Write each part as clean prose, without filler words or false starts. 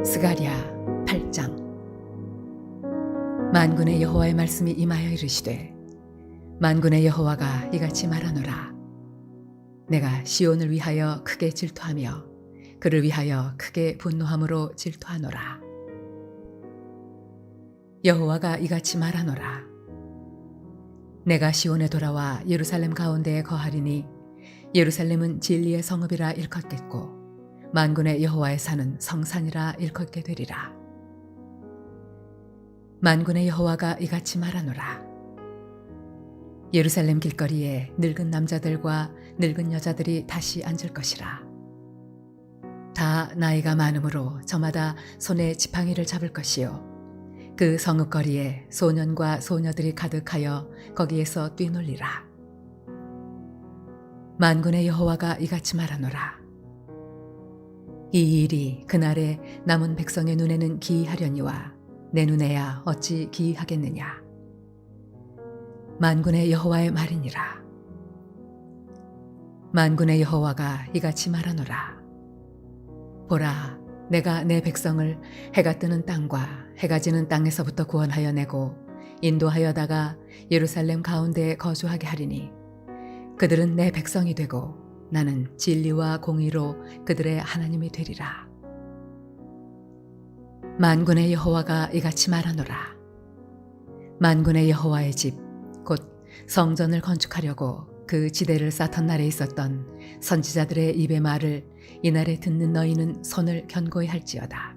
스가랴 8장. 만군의 여호와의 말씀이 임하여 이르시되, 만군의 여호와가 이같이 말하노라. 내가 시온을 위하여 크게 질투하며 그를 위하여 크게 분노함으로 질투하노라. 여호와가 이같이 말하노라. 내가 시온에 돌아와 예루살렘 가운데에 거하리니 예루살렘은 진리의 성읍이라 일컫겠고 만군의 여호와의 산은 성산이라 일컫게 되리라. 만군의 여호와가 이같이 말하노라. 예루살렘 길거리에 늙은 남자들과 늙은 여자들이 다시 앉을 것이라. 다 나이가 많으므로 저마다 손에 지팡이를 잡을 것이요 그 성읍거리에 소년과 소녀들이 가득하여 거기에서 뛰놀리라. 만군의 여호와가 이같이 말하노라. 이 일이 그날에 남은 백성의 눈에는 기이하려니와 내 눈에야 어찌 기이하겠느냐. 만군의 여호와의 말이니라. 만군의 여호와가 이같이 말하노라. 보라, 내가 내 백성을 해가 뜨는 땅과 해가 지는 땅에서부터 구원하여 내고 인도하여다가 예루살렘 가운데에 거주하게 하리니 그들은 내 백성이 되고 나는 진리와 공의로 그들의 하나님이 되리라. 만군의 여호와가 이같이 말하노라. 만군의 여호와의 집 곧 성전을 건축하려고 그 지대를 쌓던 날에 있었던 선지자들의 입의 말을 이날에 듣는 너희는 손을 견고히 할지어다.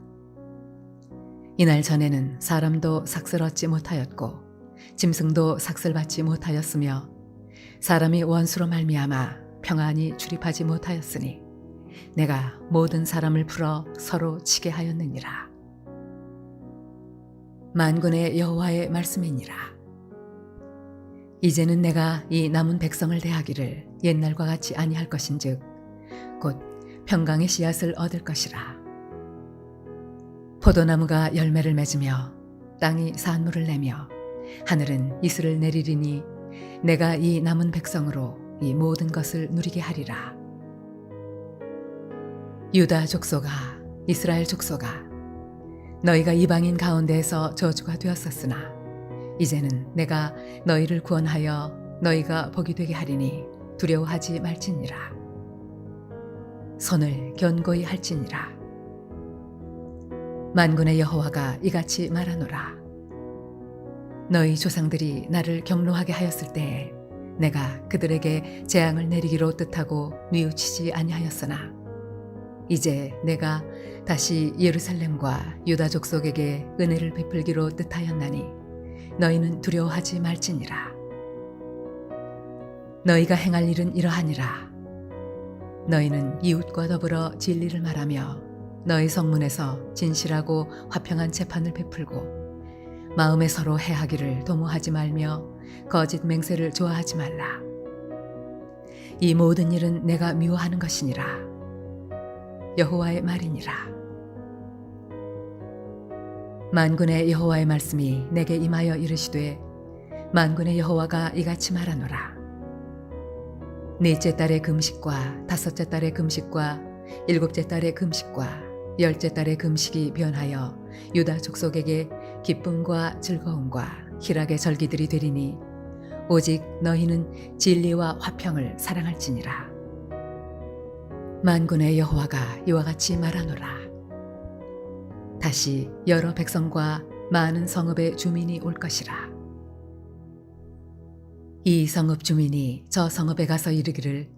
이날 전에는 사람도 삭슬 얻지 못하였고 짐승도 삭슬 받지 못하였으며 사람이 원수로 말미암아 평안히 출입하지 못하였으니 내가 모든 사람을 풀어 서로 치게 하였느니라. 만군의 여호와의 말씀이니라. 이제는 내가 이 남은 백성을 대하기를 옛날과 같이 아니할 것인즉 곧 평강의 씨앗을 얻을 것이라. 포도나무가 열매를 맺으며 땅이 산물을 내며 하늘은 이슬을 내리리니 내가 이 남은 백성으로 이 모든 것을 누리게 하리라. 유다 족속아, 이스라엘 족속아, 너희가 이방인 가운데에서 저주가 되었었으나 이제는 내가 너희를 구원하여 너희가 복이 되게 하리니 두려워하지 말지니라. 손을 견고히 할지니라. 만군의 여호와가 이같이 말하노라. 너희 조상들이 나를 경노하게 하였을 때에 내가 그들에게 재앙을 내리기로 뜻하고 뉘우치지 아니하였으나 이제 내가 다시 예루살렘과 유다 족속에게 은혜를 베풀기로 뜻하였나니 너희는 두려워하지 말지니라. 너희가 행할 일은 이러하니라. 너희는 이웃과 더불어 진리를 말하며 너희 성문에서 진실하고 화평한 재판을 베풀고 마음에 서로 해하기를 도모하지 말며 거짓 맹세를 좋아하지 말라. 이 모든 일은 내가 미워하는 것이니라. 여호와의 말이니라. 만군의 여호와의 말씀이 내게 임하여 이르시되, 만군의 여호와가 이같이 말하노라. 넷째 달의 금식과 다섯째 달의 금식과 일곱째 달의 금식과 열째 달의 금식이 변하여 유다 족속에게 기쁨과 즐거움과 희락의 절기들이 되리니 오직 너희는 진리와 화평을 사랑할지니라. 만군의 여호와가 이와 같이 말하노라. 다시 여러 백성과 많은 성읍의 주민이 올 것이라. 이 성읍 주민이 저 성읍에 가서 이르기를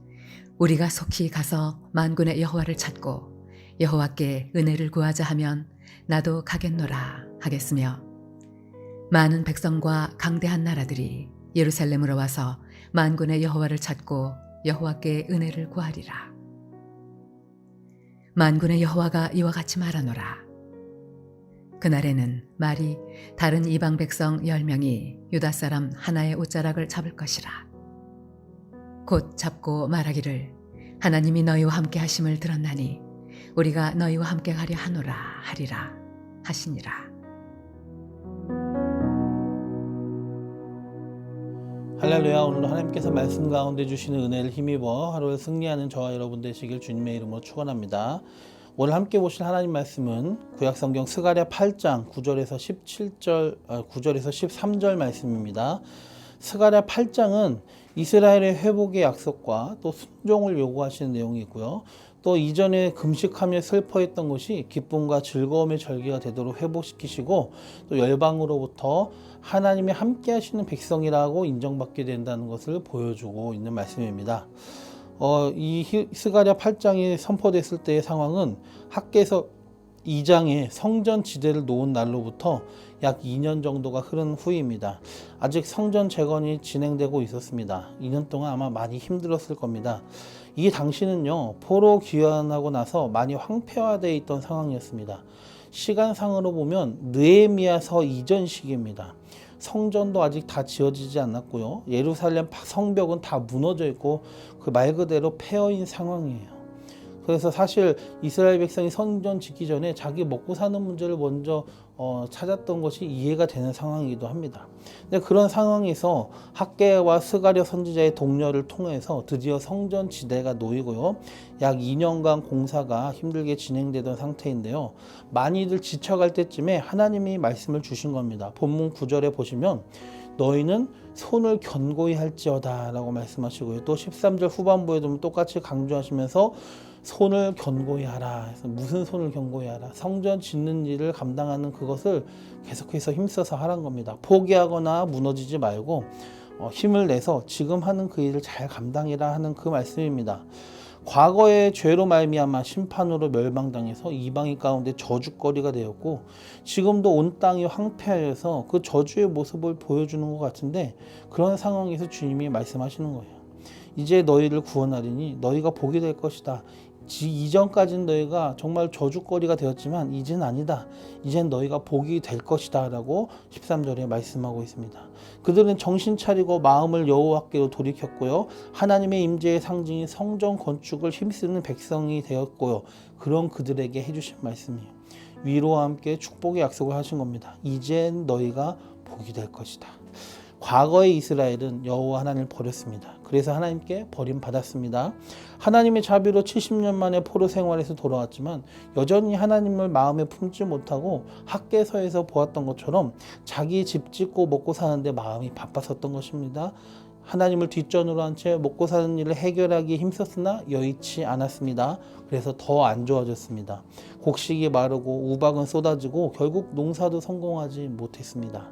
우리가 속히 가서 만군의 여호와를 찾고 여호와께 은혜를 구하자 하면 나도 가겠노라 하겠으며 많은 백성과 강대한 나라들이 예루살렘으로 와서 만군의 여호와를 찾고 여호와께 은혜를 구하리라. 만군의 여호와가 이와 같이 말하노라. 그날에는 말이 다른 이방 백성 10명이 유다 사람 하나의 옷자락을 잡을 것이라. 곧 잡고 말하기를 하나님이 너희와 함께 하심을 들었나니 우리가 너희와 함께 가려 하노라 하리라 하시니라. 할렐루야. 오늘도 하나님께서 말씀 가운데 주시는 은혜를 힘입어 하루를 승리하는 저와 여러분 되시길 주님의 이름으로 축원합니다. 오늘 함께 보실 하나님 말씀은 구약성경 스가랴 8장 9절에서 13절 말씀입니다. 스가랴 8장은 이스라엘의 회복의 약속과 또 순종을 요구하시는 내용이 있고요. 또 이전에 금식하며 슬퍼했던 것이 기쁨과 즐거움의 절기가 되도록 회복시키시고 또 열방으로부터 하나님이 함께 하시는 백성이라고 인정받게 된다는 것을 보여주고 있는 말씀입니다. 이 스가랴 8장이 선포됐을 때의 상황은 학개서 2장에 성전 지대를 놓은 날로부터 약 2년 정도가 흐른 후입니다. 아직 성전 재건이 진행되고 있었습니다. 2년 동안 아마 많이 힘들었을 겁니다. 이 당시는요, 포로 귀환하고 나서 많이 황폐화되어 있던 상황이었습니다. 시간상으로 보면 느헤미야서 이전 시기입니다. 성전도 아직 다 지어지지 않았고요. 예루살렘 성벽은 다 무너져 있고 그 말 그대로 폐허인 상황이에요. 그래서 사실 이스라엘 백성이 성전 짓기 전에 자기 먹고 사는 문제를 먼저 찾았던 것이 이해가 되는 상황이기도 합니다. 근데 그런 상황에서 학개와 스가랴 선지자의 독려를 통해서 드디어 성전 지대가 놓이고요. 약 2년간 공사가 힘들게 진행되던 상태인데요. 많이들 지쳐갈 때쯤에 하나님이 말씀을 주신 겁니다. 본문 9절에 보시면 너희는 손을 견고히 할지어다 라고 말씀하시고요. 또 13절 후반부에도 똑같이 강조하시면서 손을 견고히 하라. 그래서 무슨 손을 견고히 하라? 성전 짓는 일을 감당하는 그것을 계속해서 힘써서 하라는 겁니다. 포기하거나 무너지지 말고 힘을 내서 지금 하는 그 일을 잘 감당해라 하는 그 말씀입니다. 과거의 죄로 말미암아 심판으로 멸망당해서 이방인 가운데 저주거리가 되었고 지금도 온 땅이 황폐하여서 그 저주의 모습을 보여주는 것 같은데 그런 상황에서 주님이 말씀하시는 거예요. 이제 너희를 구원하리니 너희가 복이 될 것이다. 이전까지는 너희가 정말 저주거리가 되었지만 이제는 아니다. 이젠 너희가 복이 될 것이다 라고 13절에 말씀하고 있습니다. 그들은 정신 차리고 마음을 여호와께로 돌이켰고요. 하나님의 임재의 상징인 성전 건축을 힘쓰는 백성이 되었고요. 그런 그들에게 해주신 말씀이에요. 위로와 함께 축복의 약속을 하신 겁니다. 이젠 너희가 복이 될 것이다. 과거의 이스라엘은 여호와 하나님을 버렸습니다. 그래서 하나님께 버림받았습니다. 하나님의 자비로 70년 만에 포로 생활에서 돌아왔지만 여전히 하나님을 마음에 품지 못하고 학개서에서 보았던 것처럼 자기 집 짓고 먹고 사는데 마음이 바빴었던 것입니다. 하나님을 뒷전으로 한 채 먹고 사는 일을 해결하기에 힘썼으나 여의치 않았습니다. 그래서 더 안 좋아졌습니다. 곡식이 마르고 우박은 쏟아지고 결국 농사도 성공하지 못했습니다.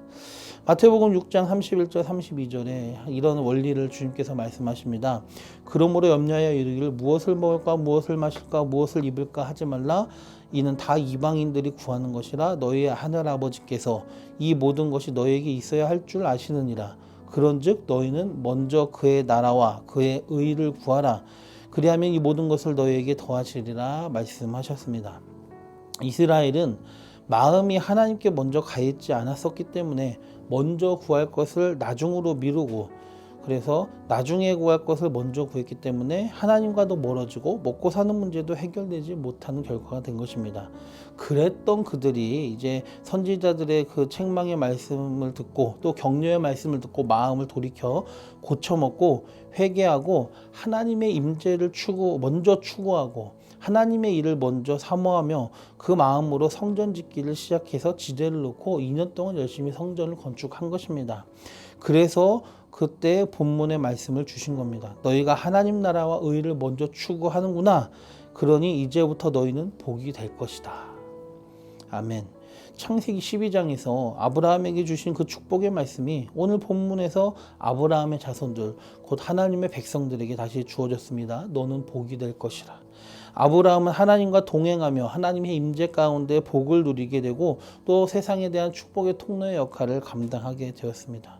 마태복음 6장 31절 32절에 이런 원리를 주님께서 말씀하십니다. 그러므로 염려하여 이르기를 무엇을 먹을까 무엇을 마실까 무엇을 입을까 하지 말라. 이는 다 이방인들이 구하는 것이라 너희의 하늘아버지께서 이 모든 것이 너희에게 있어야 할 줄 아시느니라. 그런즉 너희는 먼저 그의 나라와 그의 의를 구하라. 그리하면 이 모든 것을 너희에게 더하시리라 말씀하셨습니다. 이스라엘은 마음이 하나님께 먼저 가 있지 않았었기 때문에 먼저 구할 것을 나중으로 미루고 그래서 나중에 구할 것을 먼저 구했기 때문에 하나님과도 멀어지고 먹고 사는 문제도 해결되지 못하는 결과가 된 것입니다. 그랬던 그들이 이제 선지자들의 그 책망의 말씀을 듣고 또 격려의 말씀을 듣고 마음을 돌이켜 고쳐먹고 회개하고 하나님의 임재를 먼저 추구하고 하나님의 일을 먼저 사모하며 그 마음으로 성전 짓기를 시작해서 지대를 놓고 2년 동안 열심히 성전을 건축한 것입니다. 그래서 그때 본문의 말씀을 주신 겁니다. 너희가 하나님 나라와 의를 먼저 추구하는구나. 그러니 이제부터 너희는 복이 될 것이다. 아멘. 창세기 12장에서 아브라함에게 주신 그 축복의 말씀이 오늘 본문에서 아브라함의 자손들 곧 하나님의 백성들에게 다시 주어졌습니다. 너는 복이 될 것이라. 아브라함은 하나님과 동행하며 하나님의 임재 가운데 복을 누리게 되고 또 세상에 대한 축복의 통로의 역할을 감당하게 되었습니다.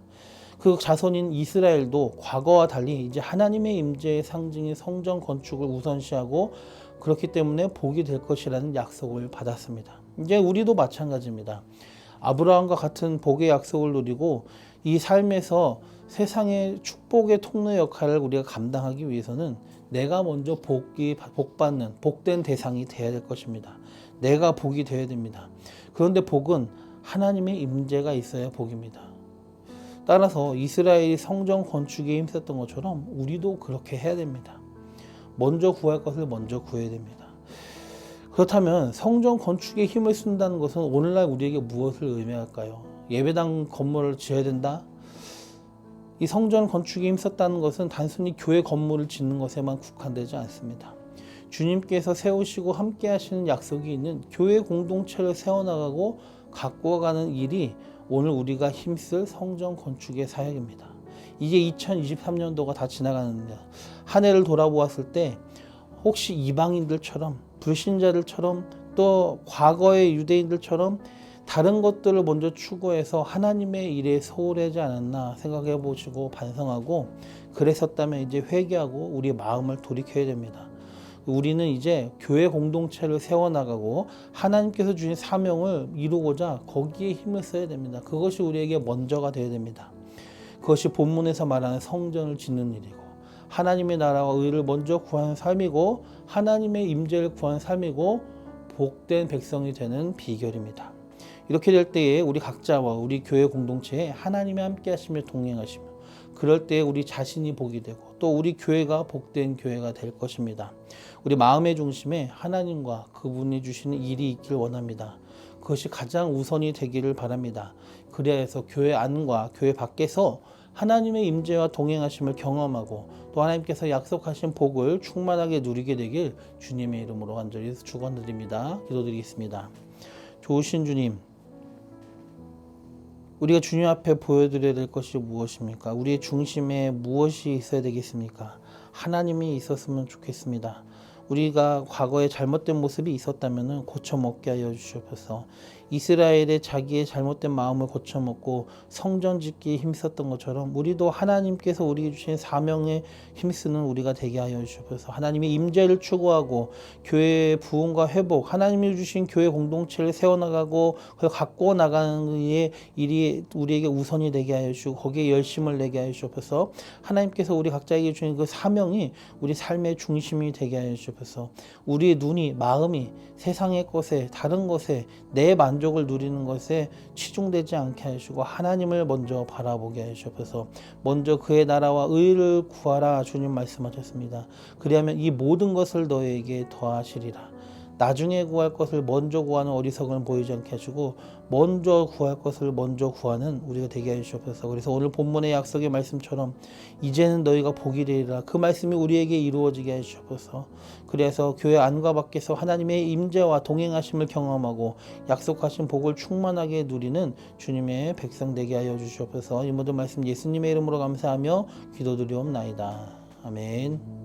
그 자손인 이스라엘도 과거와 달리 이제 하나님의 임재의 상징인 성전 건축을 우선시하고 그렇기 때문에 복이 될 것이라는 약속을 받았습니다. 이제 우리도 마찬가지입니다. 아브라함과 같은 복의 약속을 누리고 이 삶에서 세상의 축복의 통로 역할을 우리가 감당하기 위해서는 내가 먼저 복받는 복된 대상이 되어야 될 것입니다. 내가 복이 되어야 됩니다. 그런데 복은 하나님의 임재가 있어야 복입니다. 따라서 이스라엘이 성전 건축에 힘썼던 것처럼 우리도 그렇게 해야 됩니다. 먼저 구할 것을 먼저 구해야 됩니다. 그렇다면 성전 건축에 힘을 쓴다는 것은 오늘날 우리에게 무엇을 의미할까요? 예배당 건물을 지어야 된다? 이 성전 건축에 힘썼다는 것은 단순히 교회 건물을 짓는 것에만 국한되지 않습니다. 주님께서 세우시고 함께 하시는 약속이 있는 교회 공동체를 세워나가고 가꾸어가는 일이 오늘 우리가 힘쓸 성전 건축의 사역입니다. 이제 2023년도가 다 지나가는데 한 해를 돌아보았을 때 혹시 이방인들처럼 불신자들처럼 또 과거의 유대인들처럼 다른 것들을 먼저 추구해서 하나님의 일에 소홀하지 않았나 생각해 보시고 반성하고 그랬었다면 이제 회개하고 우리의 마음을 돌이켜야 됩니다. 우리는 이제 교회 공동체를 세워나가고 하나님께서 주신 사명을 이루고자 거기에 힘을 써야 됩니다. 그것이 우리에게 먼저가 되어야 됩니다. 그것이 본문에서 말하는 성전을 짓는 일이고 하나님의 나라와 의를 먼저 구하는 삶이고 하나님의 임재를 구하는 삶이고 복된 백성이 되는 비결입니다. 이렇게 될 때에 우리 각자와 우리 교회 공동체에 하나님이 함께 하시며 동행하시며 그럴 때에 우리 자신이 복이 되고 또 우리 교회가 복된 교회가 될 것입니다. 우리 마음의 중심에 하나님과 그분이 주시는 일이 있길 원합니다. 그것이 가장 우선이 되기를 바랍니다. 그래야 해서 교회 안과 교회 밖에서 하나님의 임재와 동행하심을 경험하고 또 하나님께서 약속하신 복을 충만하게 누리게 되길 주님의 이름으로 간절히 축원드립니다. 기도드리겠습니다. 좋으신 주님, 우리가 주님 앞에 보여드려야 될 것이 무엇입니까? 우리의 중심에 무엇이 있어야 되겠습니까? 하나님이 있었으면 좋겠습니다. 우리가 과거에 잘못된 모습이 있었다면 고쳐먹게 하여 주시옵소서. 이스라엘의 자기의 잘못된 마음을 고쳐먹고 성전 짓기에 힘썼던 것처럼 우리도 하나님께서 우리에게 주신 사명에 힘쓰는 우리가 되게 하여 주시옵소서. 하나님의 임재를 추구하고 교회의 부흥과 회복, 하나님이 주신 교회 공동체를 세워나가고 그걸 가꾸어 나가는 일이 우리에게 우선이 되게 하여 주시고 거기에 열심을 내게 하여 주시옵소서. 하나님께서 우리 각자에게 주신 그 사명이 우리 삶의 중심이 되게 하여 주시옵소서. 우리의 눈이, 마음이 세상의 것에, 다른 것에 내 만족을 누리는 것에 치중되지 않게 하시고 하나님을 먼저 바라보게 하시옵소서. 먼저 그의 나라와 의를 구하라 주님 말씀하셨습니다. 그리하면 이 모든 것을 너에게 더하시리라. 나중에 구할 것을 먼저 구하는 어리석음을 보이지 않게 하시고 먼저 구할 것을 먼저 구하는 우리가 되게 하시옵소서. 그래서 오늘 본문의 약속의 말씀처럼 이제는 너희가 복이 되리라. 그 말씀이 우리에게 이루어지게 하시옵소서. 그래서 교회 안과 밖에서 하나님의 임재와 동행하심을 경험하고 약속하신 복을 충만하게 누리는 주님의 백성 되게 하여 주시옵소서. 이 모든 말씀 예수님의 이름으로 감사하며 기도드리옵나이다. 아멘.